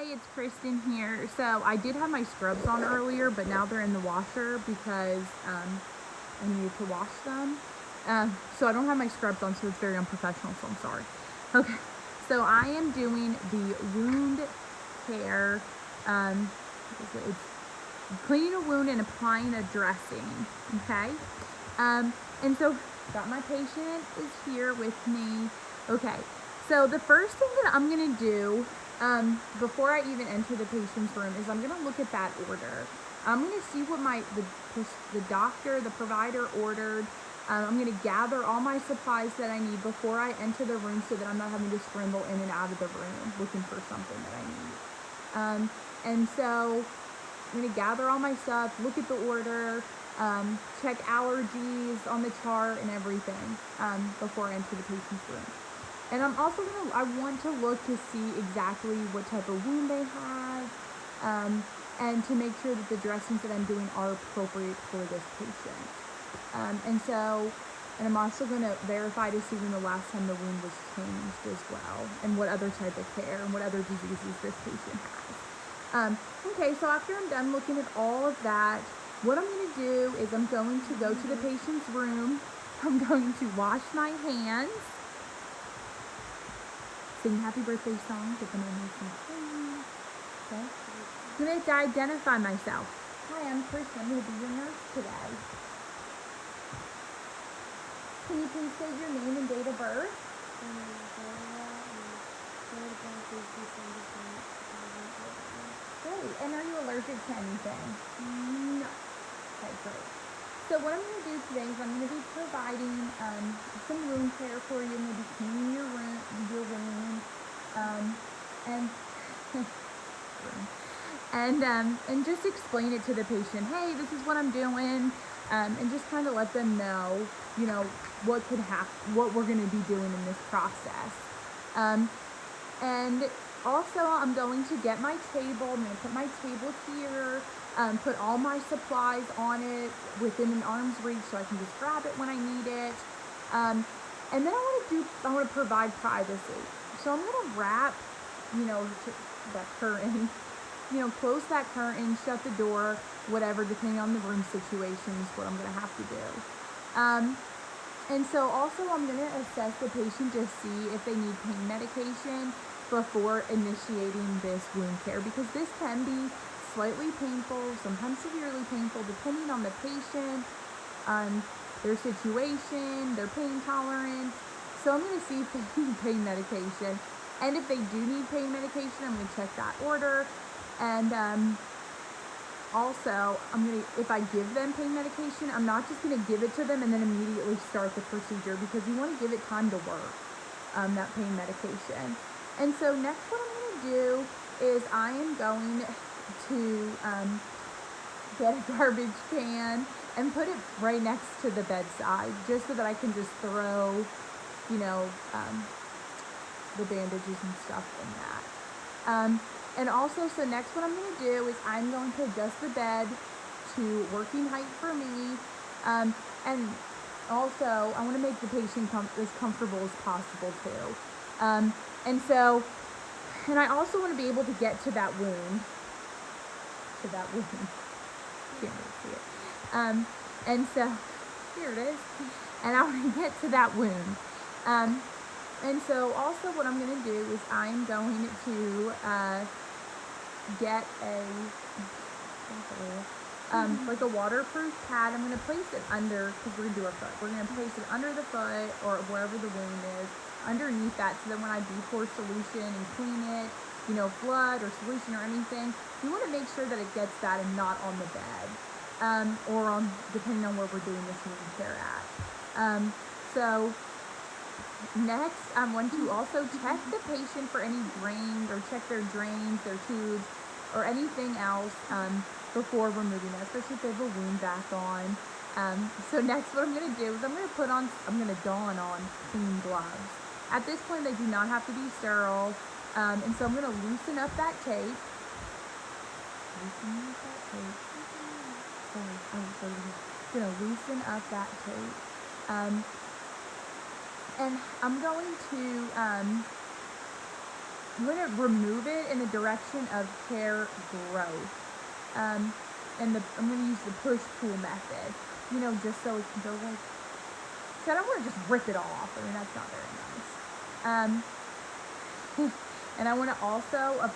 Hey, it's Kristen here. So I did have my scrubs on earlier, but now they're in the washer because I needed to wash them. So I don't have my scrubs on, so it's very unprofessional, so I'm sorry. Okay, so I am doing the wound care. It's cleaning a wound and applying a dressing, okay? And so got my patient is here with me. Okay, so the first thing that I'm gonna do before I even enter the patient's room is I'm gonna look at that order. I'm gonna see what the doctor, the provider ordered. I'm gonna gather all my supplies that I need before I enter the room so that I'm not having to scramble in and out of the room looking for something that I need. And so I'm gonna gather all my stuff, look at the order, check allergies on the chart and everything before I enter the patient's room. And I'm also I want to look to see exactly what type of wound they have, and to make sure that the dressings that I'm doing are appropriate for this patient. And I'm also going to verify to see when the last time the wound was changed as well, and what other type of care and what other diseases this patient has. Okay, so after I'm done looking at all of that, what I'm going to do is I'm going to go to the patient's room. I'm going to wash my hands, sing happy birthday song, get them in some cream. Okay. I'm going to identify myself. Hi, I'm Kristen. I'm going to be your nurse today. Can you please state your name and date of birth? Great. And are you allergic to anything? No. Okay, great. So what I'm going to do today is I'm going to be providing some wound care for you. I'm going to be cleaning your wound, and just explain it to the patient. Hey, this is what I'm doing, and just kind of let them know, you know, what could happen, what we're going to be doing in this process. And also, I'm going to get my table. I'm going to put my table here. Put all my supplies on it within an arm's reach so I can just grab it when I need it. And then I want to provide privacy. So I'm going to wrap, that curtain, close that curtain, shut the door, whatever, depending on the room situation is what I'm going to have to do. And so also I'm going to assess the patient to see if they need pain medication before initiating this wound care, because this can be slightly painful, sometimes severely painful, depending on the patient, their situation, their pain tolerance. So I'm going to see if they need pain medication. And if they do need pain medication, I'm going to check that order. And also, if I give them pain medication, I'm not just going to give it to them and then immediately start the procedure, because you want to give it time to work, that pain medication. And so next what I'm going to do is I am going to get a garbage can and put it right next to the bedside, just so that I can just throw, the bandages and stuff in that. And also, so next what I'm going to do is I'm going to adjust the bed to working height for me. And also, I want to make the patient as comfortable as possible too. And I also want to be able to get to that wound. Can't really see it. And so, here it is. And I want to get to that wound. And so also what I'm going to do is I'm going to get like a waterproof pad. I'm going to place it under, because we're going to do our foot. We're going to place it under the foot or wherever the wound is, underneath that, so that when I do pour solution and clean it, blood or solution or anything, you want to make sure that it gets that and not on the bed, or on, depending on where we're doing this wound care at. So next, I want to also check the patient for any drains, or check their drains, their tubes, or anything else before removing that, especially if they have a wound back on. So next, what I'm going to do is I'm going to don on clean gloves. At this point, they do not have to be sterile, and so I'm going to loosen up that tape. I'm going to loosen up that tape. And I'm going to I'm going to remove it in the direction of hair growth. And I'm going to use the push-pull method, you know, just so it can go like, so I don't want to just rip it off. I mean, that's not very nice. And I want to also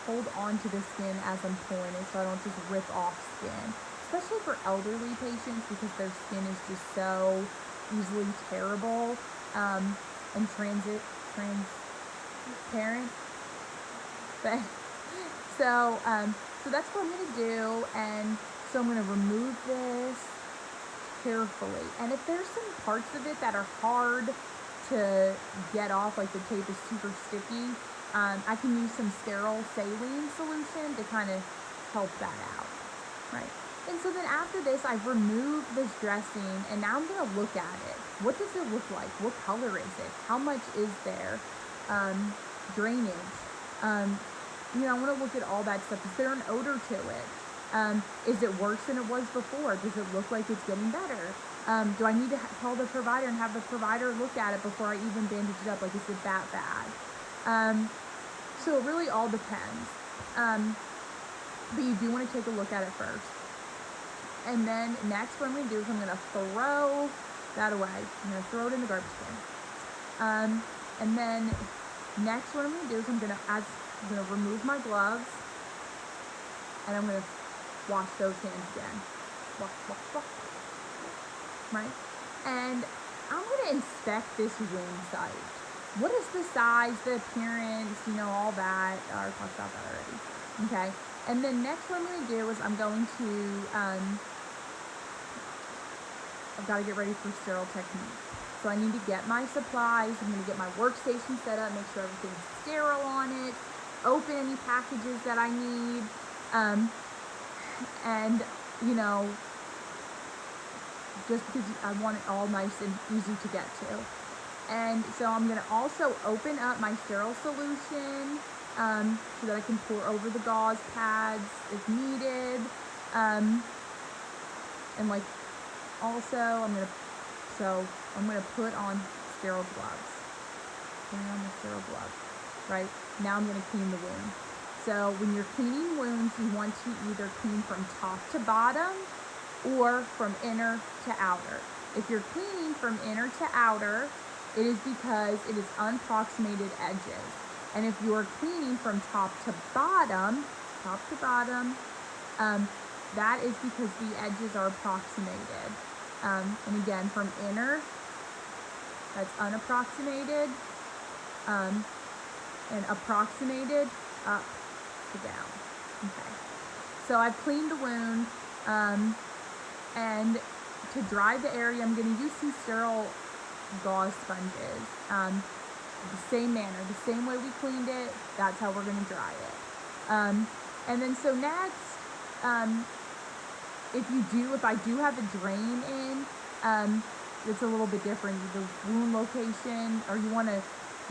hold on to the skin as I'm pulling it so I don't just rip off skin, especially for elderly patients because their skin is just so easily tearable and transparent. But so that's what I'm going to do, and so I'm going to remove this carefully. And if there's some parts of it that are hard to get off, like the tape is super sticky, I can use some sterile saline solution to kind of help that out, right? And so then after this, I've removed this dressing, and now I'm going to look at it. What does it look like? What color is it? How much is there? Drainage. You know, I want to look at all that stuff. Is there an odor to it? Is it worse than it was before? Does it look like it's getting better? Do I need to call the provider and have the provider look at it before I even bandage it up? Like, is it that bad? So it really all depends. But you do want to take a look at it first. And then next what I'm going to do is I'm going to throw that away. I'm going to throw it in the garbage can. And then next what I'm going to do is I'm going to remove my gloves, and I'm going to wash those hands again. Wash. Right? And I'm going to inspect this wound site. What is the size, the appearance, you know, all that. I talked about that already. Okay? And then next what I'm going to do is I'm going to, I've got to get ready for sterile technique. So I need to get my supplies. I'm going to get my workstation set up, make sure everything's sterile on it, open any packages that I need, and, you know, just because I want it all nice and easy to get to. And so I'm going to also open up my sterile solution so that I can pour over the gauze pads if needed. And like also I'm going to put on sterile gloves. Putting on the sterile gloves. Right? Now I'm going to clean the wound. So when you're cleaning wounds, you want to either clean from top to bottom or from inner to outer. If you're cleaning from inner to outer, it is because it is unproximated edges. And if you are cleaning from top to bottom, that is because the edges are approximated. And again, from inner, that's unapproximated, and approximated, up to down. Okay. So I've cleaned the wound, and to dry the area, I'm going to use some sterile gauze sponges. The same manner, the same way we cleaned it, that's how we're going to dry it. And then so next, if I do have a drain in, it's a little bit different. The wound location, or you want to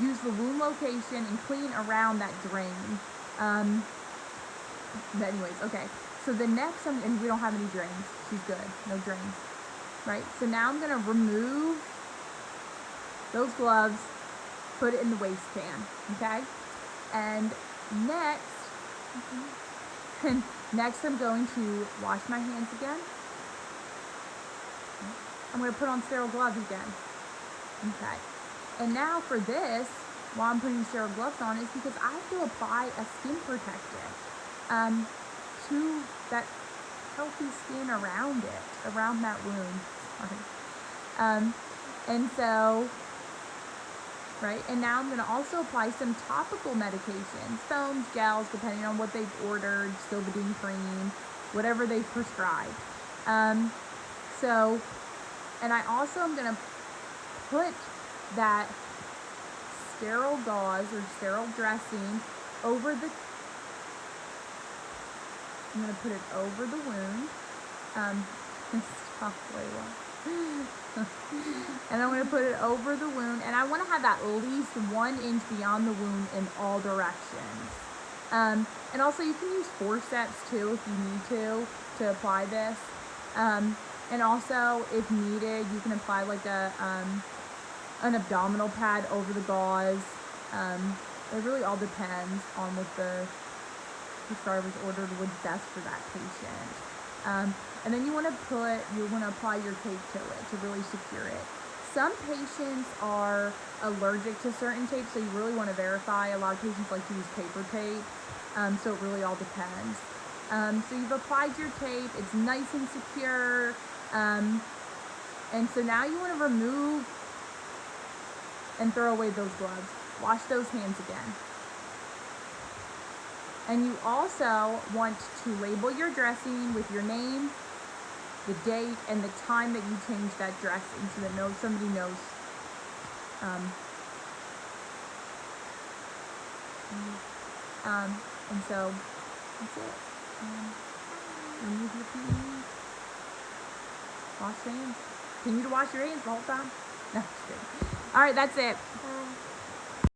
use the wound location and clean around that drain. But anyways, okay. So the next, and we don't have any drains. She's good. No drains. Right? So now I'm going to remove those gloves, put it in the waste pan. Okay? And next I'm going to wash my hands again. I'm going to put on sterile gloves again. Okay. And now for this, while I'm putting sterile gloves on, is because I have to apply a skin protectant to that healthy skin around it, around that wound. And so, right, and now I'm going to also apply some topical medications, foams, gels, depending on what they've ordered, Silvadene cream, whatever they've prescribed. So, and I also am going to put that sterile gauze or sterile dressing over the, I'm going to put it over the wound. Stop, Layla. And I'm going to put it over the wound, and I want to have at least 1 inch beyond the wound in all directions. And also you can use forceps too if you need to apply this. And also, if needed, you can apply like an abdominal pad over the gauze. It really all depends on what the prescriber's ordered, what's best for that patient. And then you want to apply your tape to it to really secure it. Some patients are allergic to certain tapes, so you really want to verify. A lot of patients like to use paper tape, so it really all depends. So you've applied your tape, it's nice and secure, and so now you want to remove and throw away those gloves. Wash those hands again. And you also want to label your dressing with your name, the date, and the time that you changed that dressing so that somebody knows. And so that's it. Remove your PPE. Wash your hands. Continue to wash your hands the whole time. No, just kidding. All right, that's it.